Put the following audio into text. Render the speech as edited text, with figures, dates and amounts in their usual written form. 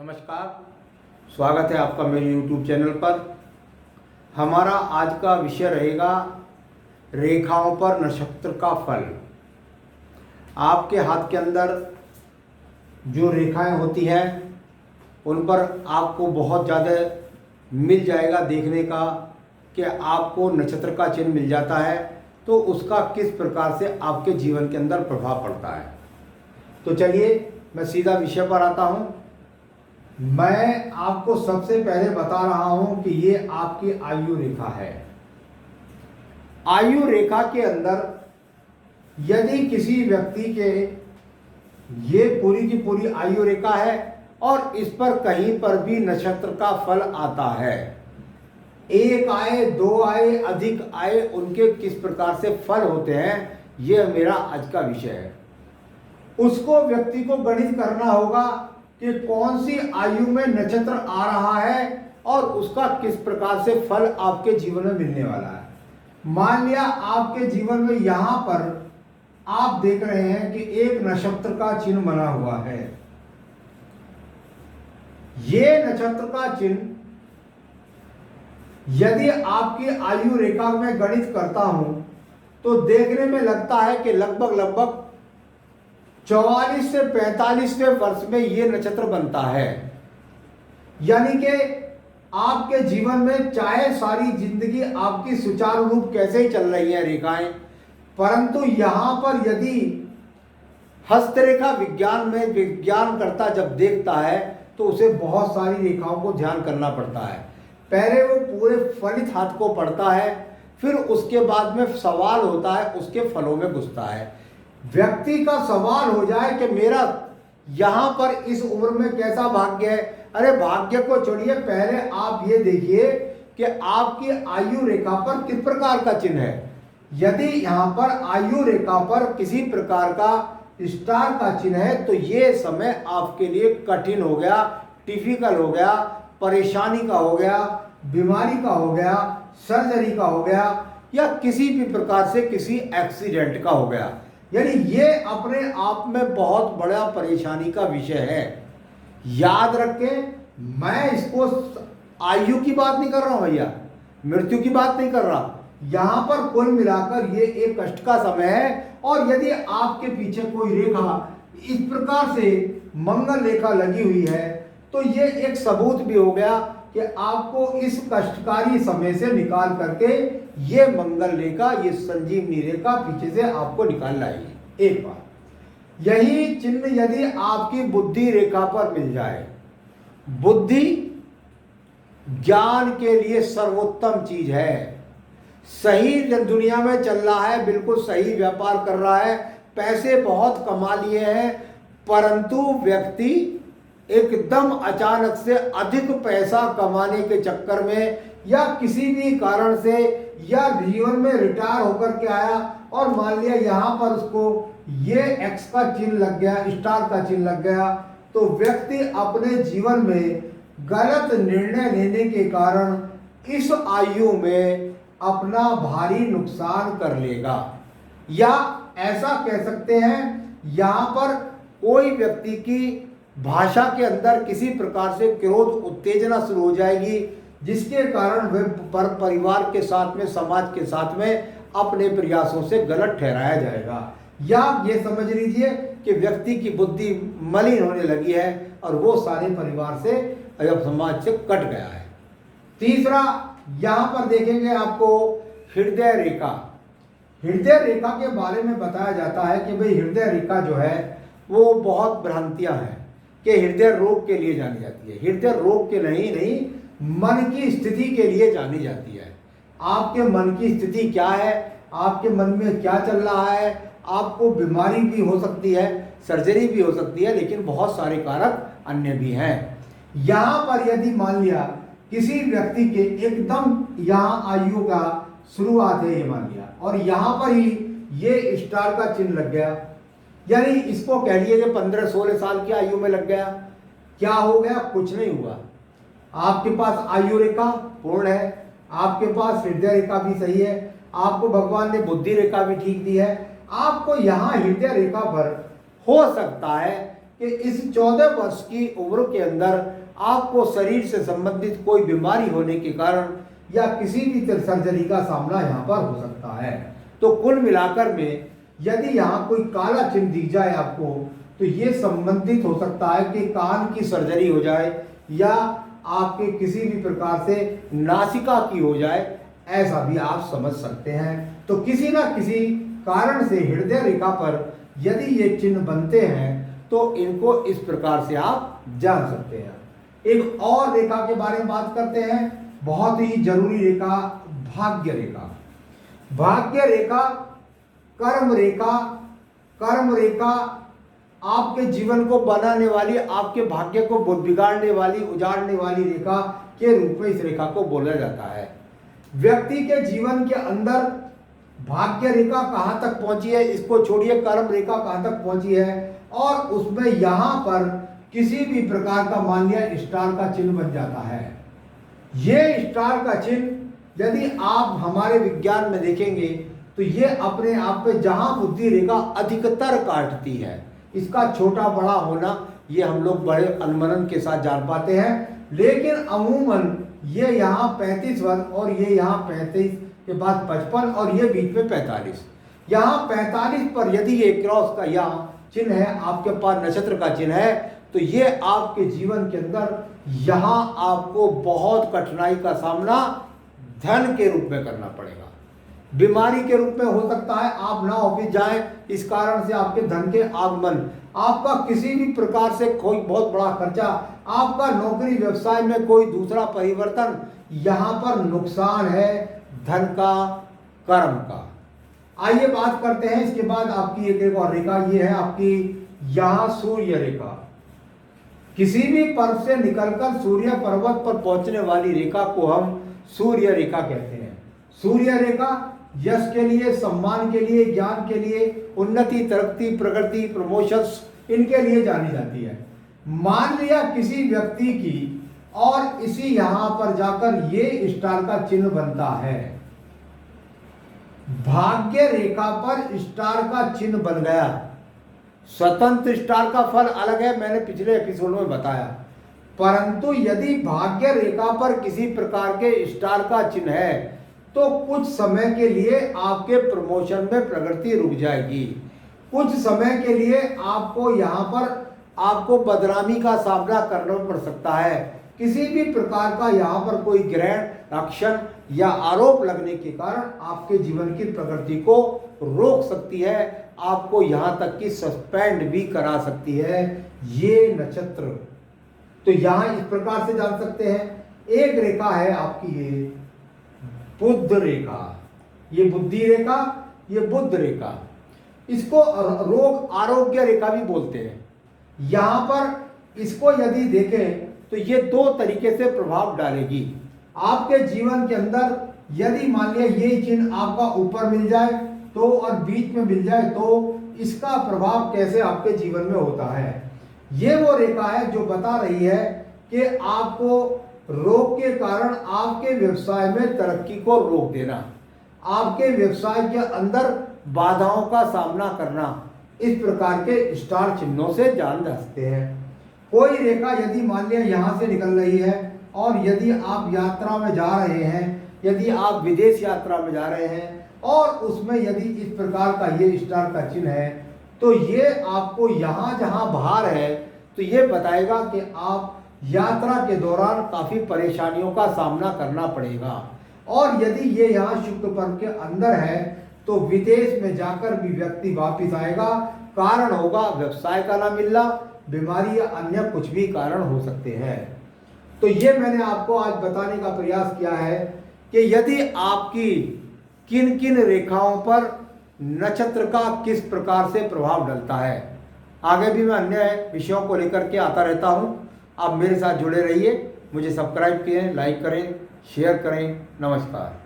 नमस्कार, स्वागत है आपका मेरे YouTube चैनल पर। हमारा आज का विषय रहेगा रेखाओं पर नक्षत्र का फल। आपके हाथ के अंदर जो रेखाएं होती हैं उन पर आपको बहुत ज़्यादा मिल जाएगा देखने का कि आपको नक्षत्र का चिन्ह मिल जाता है, तो उसका किस प्रकार से आपके जीवन के अंदर प्रभाव पड़ता है। तो चलिए मैं सीधा विषय पर आता हूँ। मैं आपको सबसे पहले बता रहा हूं कि ये आपकी आयु रेखा है। आयु रेखा के अंदर यदि किसी व्यक्ति के ये पूरी की पूरी आयु रेखा है और इस पर कहीं पर भी नक्षत्र का फल आता है, एक आए, दो आए, अधिक आए, उनके किस प्रकार से फल होते हैं, ये मेरा आज का विषय है। उसको व्यक्ति को गणित करना होगा कि कौन सी आयु में नक्षत्र आ रहा है और उसका किस प्रकार से फल आपके जीवन में मिलने वाला है। मान लिया आपके जीवन में यहां पर आप देख रहे हैं कि एक नक्षत्र का चिन्ह बना हुआ है। ये नक्षत्र का चिन्ह यदि आपकी आयु रेखा में गणित करता हूं तो देखने में लगता है कि लगभग 44 से 45वें वर्ष में ये नक्षत्र बनता है। यानी कि आपके जीवन में चाहे सारी जिंदगी आपकी सुचारू रूप कैसे ही चल रही है रेखाएं, परंतु यहां पर यदि हस्तरेखा विज्ञान में विज्ञान करता जब देखता है तो उसे बहुत सारी रेखाओं को ध्यान करना पड़ता है। पहले वो पूरे फलित हाथ को पढ़ता है, फिर उसके बाद में सवाल होता है, उसके फलों में घुसता है। व्यक्ति का सवाल हो जाए कि मेरा यहां पर इस उम्र में कैसा भाग्य है। अरे भाग्य को छोड़िए, पहले आप ये देखिए कि आपकी आयु रेखा पर किस प्रकार का चिन्ह है। यदि यहां पर आयु रेखा पर किसी प्रकार का स्टार का चिन्ह है तो ये समय आपके लिए कठिन हो गया, डिफिकल्ट हो गया, परेशानी का हो गया, बीमारी का हो गया, सर्जरी का हो गया, या किसी भी प्रकार से किसी एक्सीडेंट का हो गया। यानी ये अपने आप में बहुत बड़ा परेशानी का विषय है। याद रखें, मैं इसको आयु की बात नहीं कर रहा हूं भैया, मृत्यु की बात नहीं कर रहा। यहां पर कुल मिलाकर ये एक कष्ट का समय है। और यदि आपके पीछे कोई रेखा इस प्रकार से मंगल रेखा लगी हुई है तो ये एक सबूत भी हो गया कि आपको इस कष्टकारी समय से निकाल करके ये मंगल रेखा, ये संजीवनी रेखा पीछे से आपको निकाल लाएगी। एक बात, यही चिन्ह यदि आपकी बुद्धि रेखा पर मिल जाए, बुद्धि ज्ञान के लिए सर्वोत्तम चीज है। सही दुनिया में चल रहा है, बिल्कुल सही व्यापार कर रहा है, पैसे बहुत कमा लिए हैं, परंतु व्यक्ति एकदम अचानक से अधिक पैसा कमाने के चक्कर में या किसी भी कारण से या जीवन में रिटायर होकर के आया और मान लिया यहां पर उसको ये एक्स का चिन्ह लग गया, स्टार का चिन्ह लग गया, तो व्यक्ति अपने जीवन में गलत निर्णय लेने के कारण इस आयु में अपना भारी नुकसान कर लेगा। या ऐसा कह सकते हैं, यहां पर कोई व्यक्ति की भाषा के अंदर किसी प्रकार से क्रोध उत्तेजना शुरू हो जाएगी, जिसके कारण वह परिवार के साथ में, समाज के साथ में अपने प्रयासों से गलत ठहराया जाएगा। या ये समझ लीजिए कि व्यक्ति की बुद्धि मलिन होने लगी है और वो सारे परिवार से या समाज से कट गया है। तीसरा, यहां पर देखेंगे आपको हृदय रेखा। हृदय रेखा के बारे में बताया जाता है कि भाई हृदय रेखा जो है वो बहुत भ्रांतियां हैं कि हृदय रोग के लिए जानी जाती है। हृदय रोग के नहीं, मन की स्थिति के लिए जानी जाती है। आपके मन की स्थिति क्या है, आपके मन में क्या चल रहा है, आपको बीमारी भी हो सकती है, सर्जरी भी हो सकती है, लेकिन बहुत सारे कारक अन्य भी हैं। यहां पर यदि मान लिया किसी व्यक्ति के एकदम यहां आयु का शुरुआत है, ये मान लिया, और यहां पर ही ये स्टार का चिन्ह लग गया, यानी इसको कह लिए कि 15-16 साल की आयु में लग गया। क्या हो गया? कुछ नहीं हुआ। आपके पास आयु रेखा पूर्ण है, आपके पास हृदय रेखा भी सही है, आपको भगवान ने बुद्धि रेखा भी ठीक दी है। आपको यहां हृदय रेखा पर हो सकता है कि इस 14 वर्ष की उम्र के अंदर आपको शरीर से संबंधित कोई बीमारी होने के कारण या किसी भी सर्जरी का सामना यहाँ पर हो सकता है। तो कुल मिलाकर में यदि यहाँ कोई काला चिन्ह दिख जाए आपको, तो ये संबंधित हो सकता है कि कान की सर्जरी हो जाए या आपके किसी भी प्रकार से नासिका की हो जाए, ऐसा भी आप समझ सकते हैं। तो किसी ना किसी कारण से हृदय रेखा पर यदि ये चिन्ह बनते हैं तो इनको इस प्रकार से आप जान सकते हैं। एक और रेखा के बारे में बात करते हैं, बहुत ही जरूरी रेखा, भाग्य रेखा। भाग्य रेखा, कर्म रेखा, कर्म रेखा आपके जीवन को बनाने वाली, आपके भाग्य को बिगाड़ने वाली, उजाड़ने वाली रेखा के रूप में इस रेखा को बोला जाता है। व्यक्ति के जीवन के अंदर भाग्य रेखा कहां तक पहुंची है, इसको छोड़िए, कर्म रेखा कहां तक पहुंची है, और उसमें यहां पर किसी भी प्रकार का मान लिया स्टार का चिन्ह बन जाता है। ये स्टार का चिन्ह यदि आप हमारे विज्ञान में देखेंगे तो ये अपने आप में जहां बुद्धि रेखा अधिकतर काटती है, इसका छोटा बड़ा होना ये हम लोग बड़े अनुमानन के साथ जान पाते हैं, लेकिन अमूमन ये यहाँ 35 वर्ष और ये यहाँ 35 के बाद 55 और ये बीच में 45। यहाँ 45 पर यदि ये क्रॉस का यहाँ चिन्ह है, आपके पास नक्षत्र का चिन्ह है, तो ये आपके जीवन के अंदर यहाँ आपको बहुत कठिनाई का सामना धन के रूप में करना पड़ेगा, बीमारी के रूप में हो सकता है, आप ना ऑफिस जाएं, इस कारण से आपके धन के आगमन, आपका किसी भी प्रकार से कोई बहुत बड़ा खर्चा, आपका नौकरी व्यवसाय में कोई दूसरा परिवर्तन, यहाँ पर नुकसान है धन का, कर्म का। आइए बात करते हैं इसके बाद आपकी एक और रेखा, ये है आपकी यहाँ सूर्य रेखा। किसी भी पर्व से निकलकर सूर्य पर्वत पर पहुंचने वाली रेखा को हम सूर्य रेखा कहते हैं। सूर्य रेखा यश के लिए, सम्मान के लिए, ज्ञान के लिए, उन्नति, तरक्की, प्रगति, प्रमोशंस, इनके लिए जानी जाती है। मान लिया किसी व्यक्ति की और इसी यहां पर जाकर ये स्टार का चिन्ह बनता है, भाग्य रेखा पर स्टार का चिन्ह बन गया। स्वतंत्र स्टार का फल अलग है, मैंने पिछले एपिसोड में बताया, परंतु यदि भाग्य रेखा पर किसी प्रकार के स्टार का चिन्ह है तो कुछ समय के लिए आपके प्रमोशन में प्रगति रुक जाएगी, कुछ समय के लिए आपको यहाँ पर आपको बदनामी का सामना करना पड़ सकता है, किसी भी प्रकार का यहाँ पर कोई ग्रहण, अक्षण या आरोप लगने के कारण आपके जीवन की प्रगति को रोक सकती है, आपको यहाँ तक कि सस्पेंड भी करा सकती है ये नक्षत्र। तो यहाँ इस प्रकार से जान सकते हैं। एक रेखा है आपकी ये बुध रेखा, ये बुद्धि रेखा, ये बुध रेखा, इसको रोग आरोग्य रेखा भी बोलते हैं। यहाँ पर इसको यदि देखें तो ये दो तरीके से प्रभाव डालेगी आपके जीवन के अंदर। यदि मान लिया ये चिन्ह आपका ऊपर मिल जाए तो और बीच में मिल जाए तो इसका प्रभाव कैसे आपके जीवन में होता है। ये वो रेखा है जो बता रही है कि आपको रोग के कारण आपके व्यवसाय में तरक्की को रोक देना, आपके व्यवसाय के अंदर बाधाओं का सामना करना, इस प्रकार के स्टार चिन्हों से जान सकते हैं। कोई रेखा यदि मान लिया यहाँ से निकल रही है और यदि आप यात्रा में जा रहे हैं, यदि आप विदेश यात्रा में जा रहे हैं और उसमें यदि इस प्रकार का ये स्टार का चिन्ह है तो ये आपको यहाँ जहाँ भार है तो ये बताएगा कि आप यात्रा के दौरान काफ़ी परेशानियों का सामना करना पड़ेगा। और यदि ये यहाँ शुक्र पर्व के अंदर है तो विदेश में जाकर भी व्यक्ति वापिस आएगा, कारण होगा व्यवसाय का ना मिलना, बीमारी या अन्य कुछ भी कारण हो सकते हैं। तो ये मैंने आपको आज बताने का प्रयास किया है कि यदि आपकी किन किन रेखाओं पर नक्षत्र का किस प्रकार से प्रभाव डलता है। आगे भी मैं अन्य विषयों को लेकर के आता रहता हूँ, आप मेरे साथ जुड़े रहिए, मुझे सब्सक्राइब करें, लाइक करें, शेयर करें। नमस्कार।